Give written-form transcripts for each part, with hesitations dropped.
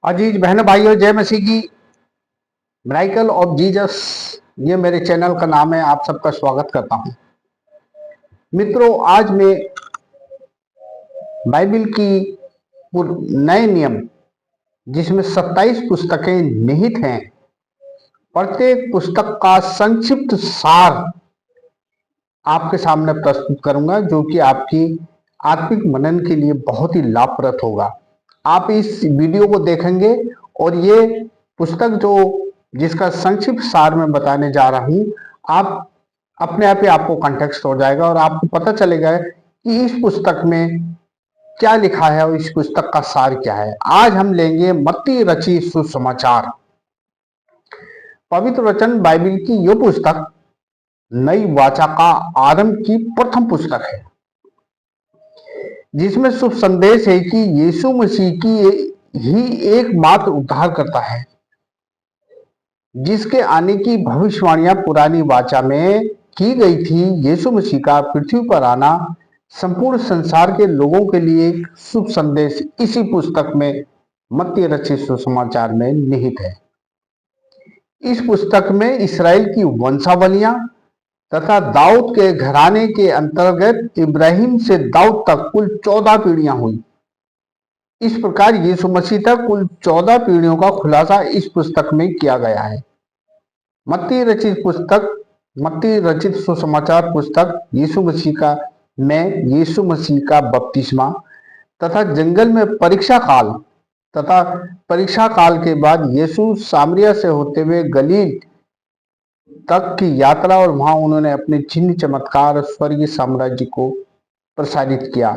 अजीज बहन भाइयों, जय मसीह की। मिरेकल ऑफ जीसस, ये मेरे चैनल का नाम है। आप सबका स्वागत करता हूं। मित्रों, आज मैं बाइबल की नए नियम, जिसमें 27 पुस्तकें निहित हैं, प्रत्येक पुस्तक का संक्षिप्त सार आपके सामने प्रस्तुत करूंगा, जो कि आपकी आत्मिक मनन के लिए बहुत ही लाभप्रद होगा। आप इस वीडियो को देखेंगे और ये पुस्तक जो जिसका संक्षिप्त सार मैं बताने जा रहा हूं, आप अपने आप ही आपको कॉन्टेक्स्ट हो जाएगा और आपको पता चलेगा कि इस पुस्तक में क्या लिखा है और इस पुस्तक का सार क्या है। आज हम लेंगे मत्ती रची सुसमाचार। पवित्र वचन बाइबल की यह पुस्तक नई वाचा का आरंभ की प्रथम पुस्तक है, जिसमें शुभ संदेश है कि यीशु मसीह की ही एकमात्र उद्धार करता है, जिसके आने की भविष्यवाणियां पुरानी वाचा में की गई थी। यीशु मसीह का पृथ्वी पर आना संपूर्ण संसार के लोगों के लिए एक शुभ संदेश इसी पुस्तक में मत्ती रचित सुसमाचार में निहित है। इस पुस्तक में इस्राएल की वंशावलियां तथा दाऊद के घराने के अंतर्गत इब्राहिम से दाऊद तक कुल 14 पीढ़ियां हुई। इस प्रकार यीशु मसीह तक कुल 14 पीढ़ियों का खुलासा इस पुस्तक में किया गया है। मत्ती रचित सुसमाचार पुस्तक यीशु मसीह का बपतिस्मा तथा जंगल में परीक्षा काल के बाद यीशु सामरिया से होते हुए गलील तक की यात्रा और वहां उन्होंने अपने चिन्ह चमत्कार स्वर्गीय साम्राज्य को प्रसारित किया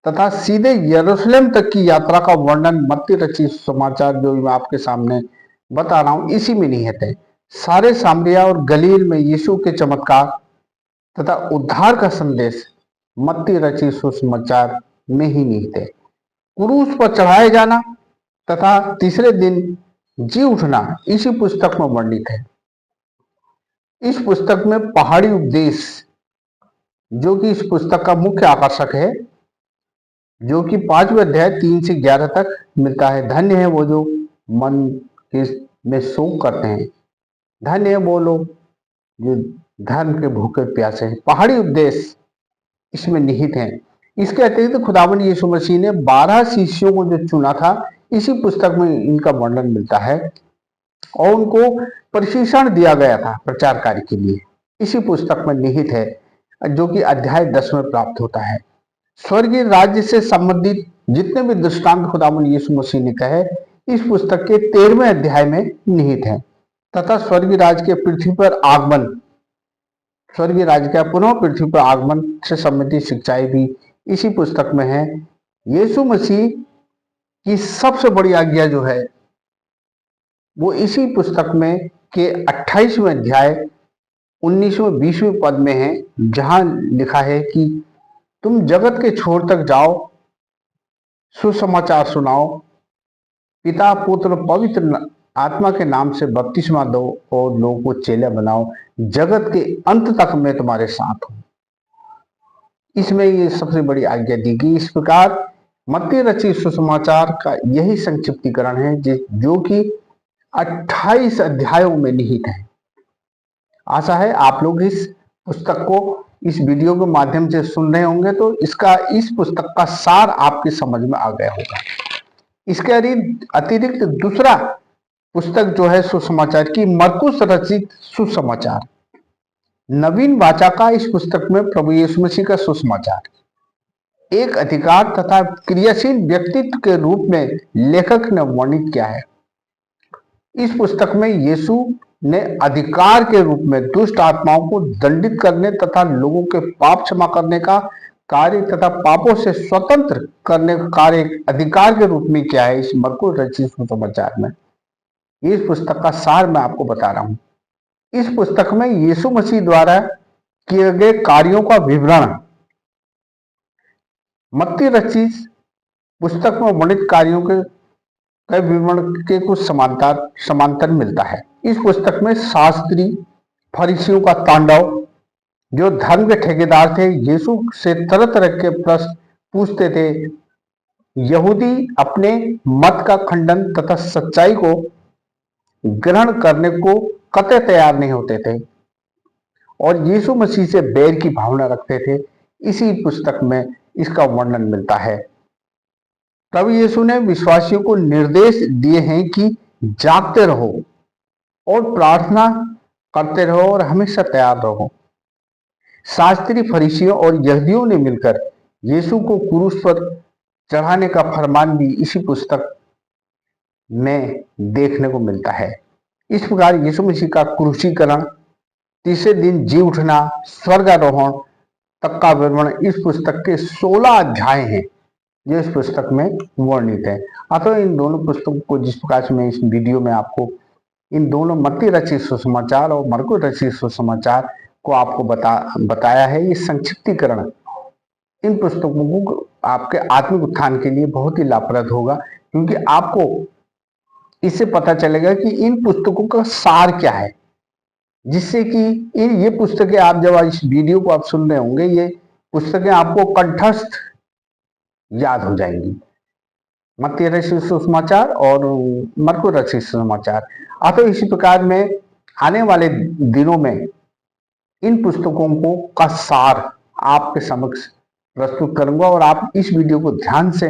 तथा सीधे यरूशलेम तक की यात्रा का वर्णन मत्ती रचित समाचार जो मैं आपके सामने बता रहा हूं इसी में निहित है। सारे सामरिया और गलील में यीशु के चमत्कार तथा उद्धार का संदेश मत्ती रचित सुसमाचार में ही निहित है। क्रूस पर चढ़ाए जाना तथा तीसरे दिन जी उठना इसी पुस्तक में वर्णित है। इस पुस्तक में पहाड़ी उपदेश, जो कि इस पुस्तक का मुख्य आकर्षक है, जो कि 5वें अध्याय 3 से 11 तक मिलता है। धन्य है वो जो मन में शोक करते हैं, धन्य है वो लोग जो धर्म के भूखे प्यासे हैं। पहाड़ी उपदेश इसमें निहित है। इसके अतिरिक्त खुदावंद यीशु मसीह ने 12 शिष्यों को जो चुना था, इसी पुस्तक में इनका वर्णन मिलता है और उनको प्रशिक्षण दिया गया था प्रचार कार्य के लिए, इसी पुस्तक में निहित है, जो कि अध्याय 10 में प्राप्त होता है। स्वर्गीय राज्य से संबंधित जितने भी दृष्टांत खुदावंद यीशु मसीह ने कहे, इस पुस्तक के 13वें अध्याय में निहित है तथा स्वर्गीय राज्य के पृथ्वी पर आगमन, स्वर्गीय राज्य का पुनः पृथ्वी पर आगमन से संबंधित शिक्षाएं भी इसी पुस्तक में है। यीशु मसीह की सबसे बड़ी आज्ञा जो है वो इसी पुस्तक में के 28वें अध्याय 19वें 20वें पद में है, जहां लिखा है कि तुम जगत के छोर तक जाओ, सुसमाचार सुनाओ, पिता पुत्र पवित्र आत्मा के नाम से बपतिस्मा दो और लोगों को चेले बनाओ, जगत के अंत तक मैं तुम्हारे साथ हूं। इसमें ये सबसे बड़ी आज्ञा दी गई। इस प्रकार मत्ती रचित सुसमाचार का यही संक्षिप्तीकरण है, जो कि 28 अध्यायों में निहित है। आशा है आप लोग इस पुस्तक को इस वीडियो के माध्यम से सुन रहे होंगे तो इस पुस्तक का सार आपकी समझ में आ गया होगा। इसके अतिरिक्त दूसरा पुस्तक जो है सुसमाचार की, मरकुस रचित सुसमाचार, नवीन वाचा का इस पुस्तक में प्रभु यीशु मसीह का सुसमाचार एक अधिकार तथा क्रियाशील व्यक्तित्व के रूप में लेखक ने वर्णित किया है। इस पुस्तक में यीशु ने अधिकार के रूप में दुष्ट आत्माओं को दंडित करने तथा लोगों के पाप क्षमा करने का कार्य तथा पापों से स्वतंत्र करने का कार्य अधिकार के रूप में किया है। इस मरकुस रचित सुसमाचार में इस पुस्तक का सार मैं आपको बता रहा हूं। इस पुस्तक में यीशु मसीह द्वारा किए गए कार्यों का विवरण मत्ती रचित पुस्तक में वर्णित कार्यों के विवरण के कुछ समांतर मिलता है। इस पुस्तक में शास्त्री फरीसियों का तांडव, जो धर्म के ठेकेदार थे, यीशु से तरह तरह के प्रश्न पूछते थे यहूदी अपने मत का खंडन तथा सच्चाई को ग्रहण करने को कतई तैयार नहीं होते थे और यीशु मसीह से बैर की भावना रखते थे। इसी पुस्तक में इसका वर्णन मिलता है। प्रभु यीशु ने विश्वासियों को निर्देश दिए हैं कि जागते रहो और प्रार्थना करते रहो और हमेशा तैयार रहो। शास्त्री, फरीसियों और यहूदियों ने मिलकर यीशु को क्रूस पर चढ़ाने का फरमान भी इसी पुस्तक में देखने को मिलता है। इस प्रकार यीशु मसीह का क्रूसीकरण, तीसरे दिन जी उठना, स्वर्गारोहण तक का विवरण इस पुस्तक के 16 अध्याय हैं जो इस पुस्तक में वर्णित है। अतः इन दोनों पुस्तकों को, जिस प्रकार से मैं इस वीडियो में आपको इन दोनों मत्ती रचित सुसमाचार और मरकुस रचित सुसमाचार को आपको बताया है, ये संक्षिप्तीकरण इन पुस्तकों को आपके आत्मिक उत्थान के लिए बहुत ही लाभप्रद होगा, क्योंकि आपको इससे पता चलेगा कि इन पुस्तकों का सार क्या है, जिससे कि ये पुस्तकें आप जब इस वीडियो को आप सुन रहे होंगे, ये पुस्तकें आपको कंठस्थ याद हो जाएंगी। मत्ती रचित सुसमाचार और मरकुस रचित सुसमाचार। अतः इसी प्रकार में आने वाले दिनों में इन पुस्तकों को का सार आपके समक्ष प्रस्तुत करूंगा और आप इस वीडियो को ध्यान से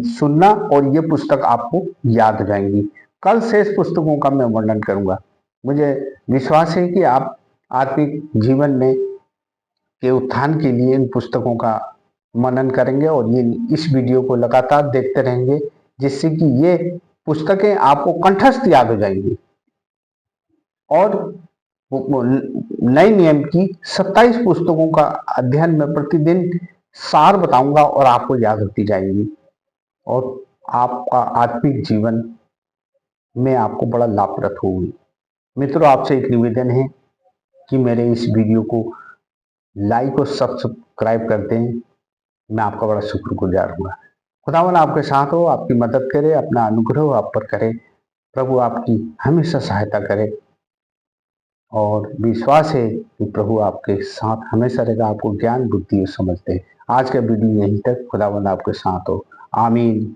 सुनना और ये पुस्तक आपको याद हो जाएंगी। कल शेष पुस्तकों का मैं वर्णन करूंगा। मुझे विश्वास है कि आप आत्मिक जीवन में के उत्थान के लिए इन पुस्तकों का मनन करेंगे और ये इस वीडियो को लगातार देखते रहेंगे, जिससे कि ये पुस्तकें आपको कंठस्थ याद हो जाएंगी। और नए नियम की 27 पुस्तकों का अध्ययन में प्रतिदिन सार बताऊंगा और आपको याद होती जाएंगी और आपका आत्मिक जीवन में आपको बड़ा लाभप्रद होगी। मित्रों, आपसे एक निवेदन है कि मेरे इस वीडियो को लाइक और सब्सक्राइब कर दें। मैं आपका बड़ा शुक्रगुजार हुआ। खुदावन आपके साथ हो, आपकी मदद करे, अपना अनुग्रह आप पर करे। प्रभु आपकी हमेशा सहायता करे और विश्वास है कि प्रभु आपके साथ हमेशा रहेगा, आपको ज्ञान, बुद्धि और समझ दे। आज का वीडियो यहीं तक। खुदावन आपके साथ हो। आमीन।